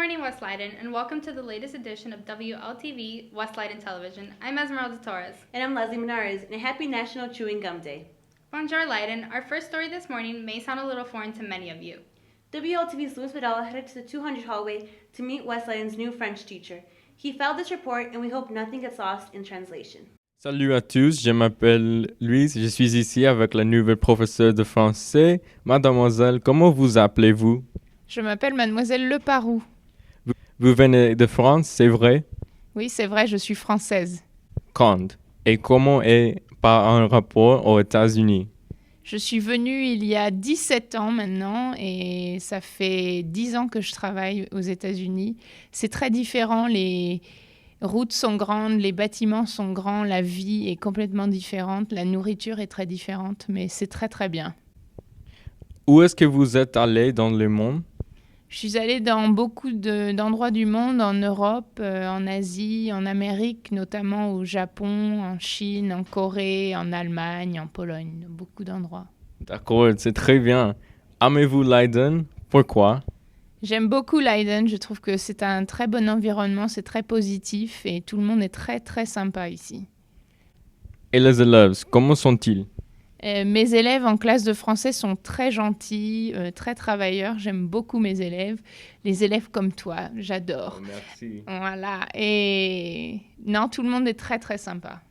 morning, West Leiden, and welcome to the latest edition of WLTV West Leiden Television. I'm Esmeralda Torres. And I'm Leslie Menares, and a happy National Chewing Gum Day. Bonjour, Leiden. Our first story this morning may sound a little foreign to many of you. WLTV's Louis Vidal headed to the 200 hallway to meet West Leiden's new French teacher. He filed this report, and we hope nothing gets lost in translation. Salut à tous, je m'appelle Louise, je suis ici avec la nouvelle professeure de français. Mademoiselle, comment vous appelez-vous? Je m'appelle Mademoiselle Leparoux. Vous venez de France, c'est vrai? Oui, c'est vrai, je suis française. Quand? Et comment est par un rapport aux États-Unis? Je suis venue il y a 17 ans maintenant et ça fait 10 ans que je travaille aux États-Unis. C'est très différent, les routes sont grandes, les bâtiments sont grands, la vie est complètement différente, la nourriture est très différente, mais c'est très très bien. Où est-ce que vous êtes allé dans le monde? Je suis allée dans beaucoup d'endroits du monde, en Europe, en Asie, en Amérique, notamment au Japon, en Chine, en Corée, en Allemagne, en Pologne, beaucoup d'endroits. D'accord, c'est très bien. Aimez-vous Leiden? Pourquoi? J'aime beaucoup Leiden, je trouve que c'est un très bon environnement, c'est très positif et tout le monde est très très sympa ici. Et les élèves, comment sont-ils? Mes élèves en classe de français sont très gentils, très travailleurs. J'aime beaucoup mes élèves. Les élèves comme toi, j'adore. Oh, merci. Voilà. Et non, tout le monde est très, très sympa.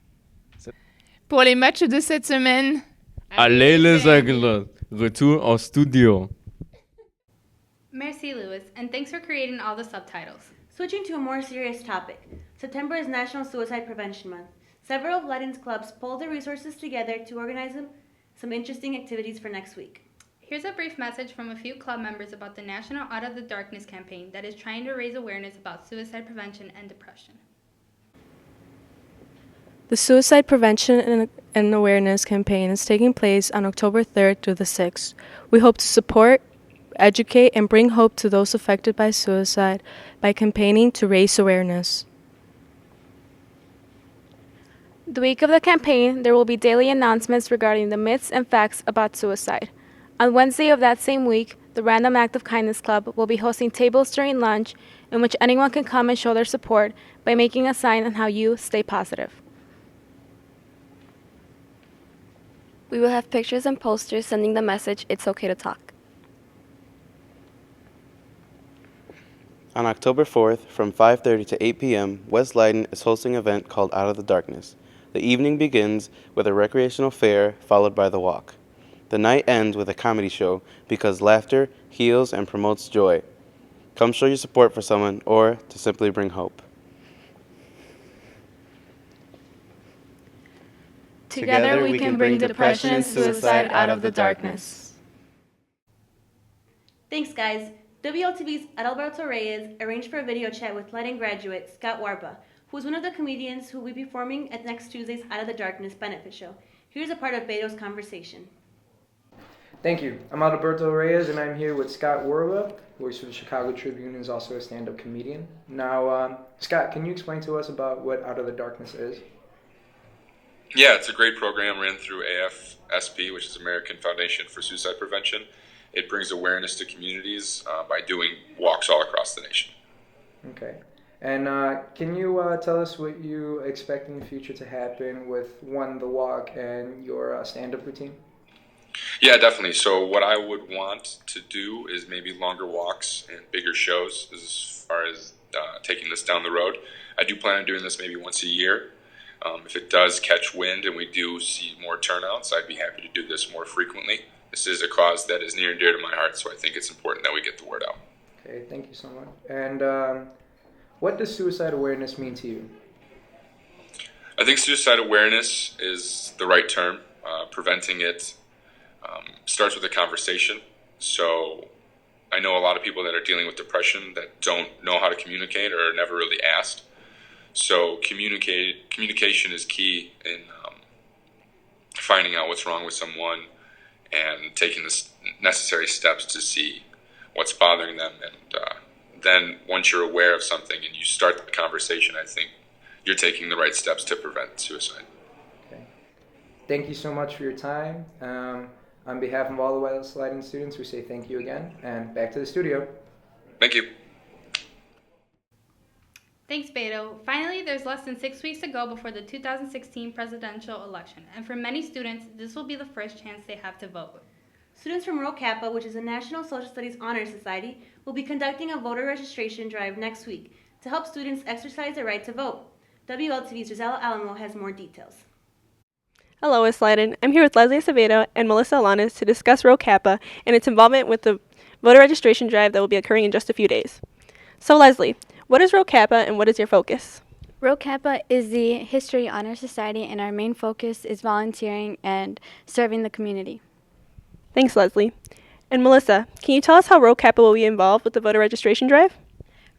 Pour les matchs de cette semaine... Allez les aigles! Retour au studio. Merci, Louis, and thanks for creating all the subtitles. Switching to a more serious topic, September is National Suicide Prevention Month. Several of Leiden's clubs pulled their resources together to organize some interesting activities for next week. Here's a brief message from a few club members about the National Out of the Darkness campaign that is trying to raise awareness about suicide prevention and depression. The Suicide Prevention and Awareness campaign is taking place on October 3rd through the 6th. We hope to support, educate, and bring hope to those affected by suicide by campaigning to raise awareness. The week of the campaign, there will be daily announcements regarding the myths and facts about suicide. On Wednesday of that same week, the Random Act of Kindness Club will be hosting tables during lunch in which anyone can come and show their support by making a sign on how you stay positive. We will have pictures and posters sending the message, "It's okay to talk." On October 4th, from 5:30 to 8 p.m., West Leiden is hosting an event called Out of the Darkness. The evening begins with a recreational fair, followed by the walk. The night ends with a comedy show because laughter heals and promotes joy. Come show your support for someone or to simply bring hope. Together we can bring depression and suicide out of the darkness. Thanks, guys. WLTV's Adalberto Reyes arranged for a video chat with Leiden graduate Scott Warba, who is one of the comedians who will be performing at next Tuesday's Out of the Darkness benefit show. Here's a part of Beto's conversation. Thank you. I'm Adalberto Reyes, and I'm here with Scott Warba, who works for the Chicago Tribune and is also a stand-up comedian. Now, Scott, can you explain to us about what Out of the Darkness is? Yeah, it's a great program ran through AFSP, which is American Foundation for Suicide Prevention. It brings awareness to communities by doing walks all across the nation. Okay. And can you tell us what you expect in the future to happen with, one, the walk and your stand-up routine? Yeah, definitely. So what I would want to do is maybe longer walks and bigger shows as far as taking this down the road. I do plan on doing this maybe once a year. If it does catch wind and we do see more turnouts, I'd be happy to do this more frequently. This is a cause that is near and dear to my heart, so I think it's important that we get the word out. Okay, thank you so much. And what does suicide awareness mean to you? I think suicide awareness is the right term. Preventing it starts with a conversation. So I know a lot of people that are dealing with depression that don't know how to communicate or are never really asked. So communication is key in finding out what's wrong with someone and taking the necessary steps to see what's bothering them. And then once you're aware of something and you start the conversation, I think you're taking the right steps to prevent suicide. Okay. Thank you so much for your time. On behalf of all the West Leiden students, we say thank you again, and back to the studio. Thank you. Thanks, Beto. Finally, there's less than 6 weeks to go before the 2016 presidential election, and for many students, this will be the first chance they have to vote. Students from Rho Kappa, which is a National Social Studies Honor Society, will be conducting a voter registration drive next week to help students exercise their right to vote. WLTV's Gisela Alamo has more details. Hello, West Leiden. I'm here with Leslie Acevedo and Melissa Alanis to discuss Rho Kappa and its involvement with the voter registration drive that will be occurring in just a few days. So, Leslie, what is Rho Kappa and what is your focus? Rho Kappa is the History Honor Society, and our main focus is volunteering and serving the community. Thanks, Leslie. And Melissa, can you tell us how Rho Kappa will be involved with the voter registration drive?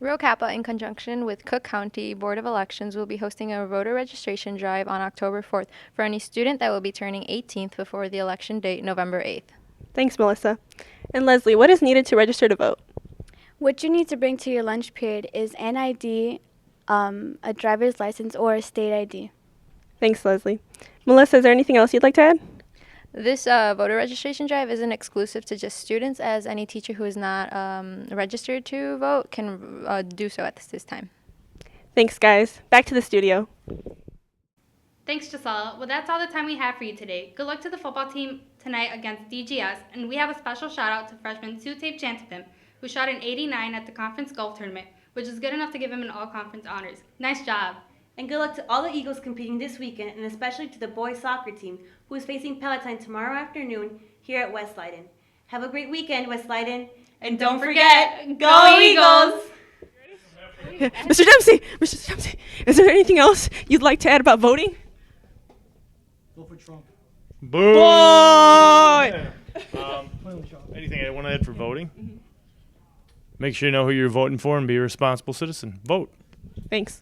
Rho Kappa, in conjunction with Cook County Board of Elections, will be hosting a voter registration drive on October 4th for any student that will be turning 18th before the election date, November 8th. Thanks, Melissa. And Leslie, what is needed to register to vote? What you need to bring to your lunch period is an ID, a driver's license, or a state ID. Thanks, Leslie. Melissa, is there anything else you'd like to add? This voter registration drive isn't exclusive to just students, as any teacher who is not registered to vote can do so at this time. Thanks, guys. Back to the studio. Thanks, Gisela. Well, that's all the time we have for you today. Good luck to the football team tonight against DGS, and we have a special shout out to freshman Sutape Chantapim, who shot an 89 at the conference golf tournament, which is good enough to give him an all-conference honors. Nice job. And good luck to all the Eagles competing this weekend, and especially to the boys soccer team, who is facing Palatine tomorrow afternoon here at West Leiden. Have a great weekend, West Leiden. And don't forget, go Eagles! Mr. Dempsey, is there anything else you'd like to add about voting? Go for Trump. Boo! Boy! Anything I want to add for voting? Make sure you know who you're voting for and be a responsible citizen. Vote. Thanks.